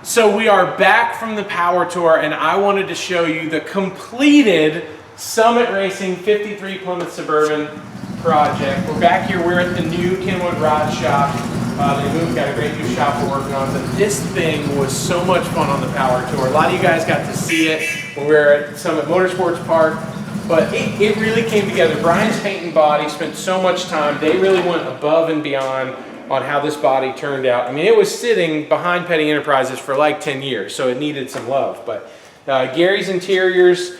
So we are back from the power tour, and I wanted to show you the completed Summit Racing 53 Plymouth Suburban project. We're back here, we're at the new Kenwood Rod Shop. They moved, got a great new shop we're working on, but this thing was so much fun on the power tour. A lot of you guys got to see it when we were at Summit Motorsports Park, but it really came together. Brian's paint and body spent so much time. They really went above and beyond on how this body turned out. I mean, it was sitting behind Petty Enterprises for like 10 years, so it needed some love. But Gary's Interiors,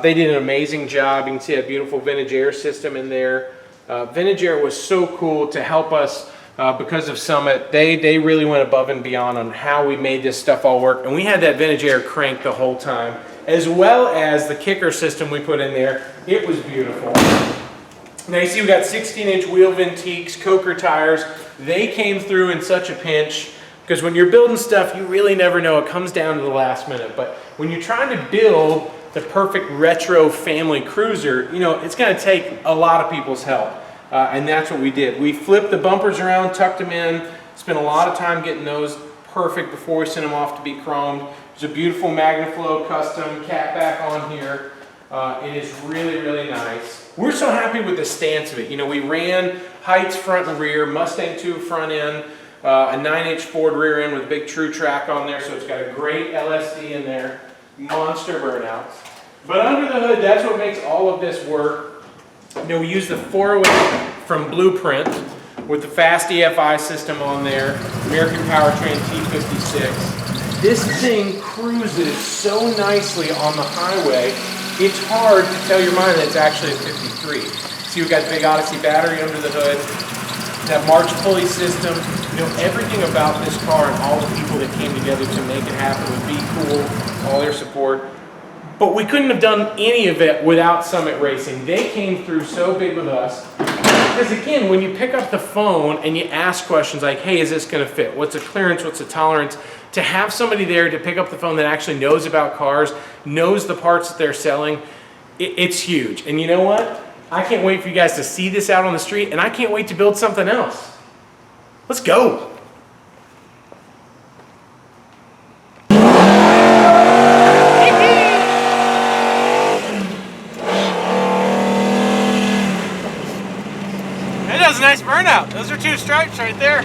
they did an amazing job. You can see a beautiful vintage air system in there. Vintage Air was so cool to help us because of Summit. They really went above and beyond on how we made this stuff all work. And we had that Vintage Air crank the whole time, as well as the kicker system we put in there. It was beautiful. Now you see we got 16-inch wheel Vintiques, Coker tires. They came through in such a pinch, because when you're building stuff, you really never know. It comes down to the last minute. But when you're trying to build the perfect retro family cruiser, you know, it's going to take a lot of people's help. And that's what we did. We flipped the bumpers around, tucked them in, spent a lot of time getting those perfect before we sent them off to be chromed. There's a beautiful MagnaFlow custom cat back on here. It is really, really nice. We're so happy with the stance of it. You know, we ran Heights front and rear, Mustang 2 front end, a 9-inch Ford rear end with a big True Track on there, so it's got a great LSD in there, monster burnouts. But under the hood, that's what makes all of this work. You know, we use the 408 from Blueprint with the fast EFI system on there, American Powertrain T56. This thing cruises so nicely on the highway, it's hard to tell your mind that it's actually a 53. See, we've got the big Odyssey battery under the hood, that March pulley system. You know, everything about this car and all the people that came together to make it happen with Be Cool, all their support. But we couldn't have done any of it without Summit Racing. They came through so big with us. Because again, when you pick up the phone and you ask questions like, hey, is this going to fit? What's a clearance? What's a tolerance? To have somebody there to pick up the phone that actually knows about cars, knows the parts that they're selling, it's huge. And you know what? I can't wait for you guys to see this out on the street, and I can't wait to build something else. Let's go. That was a nice burnout. Those are 2 stripes right there.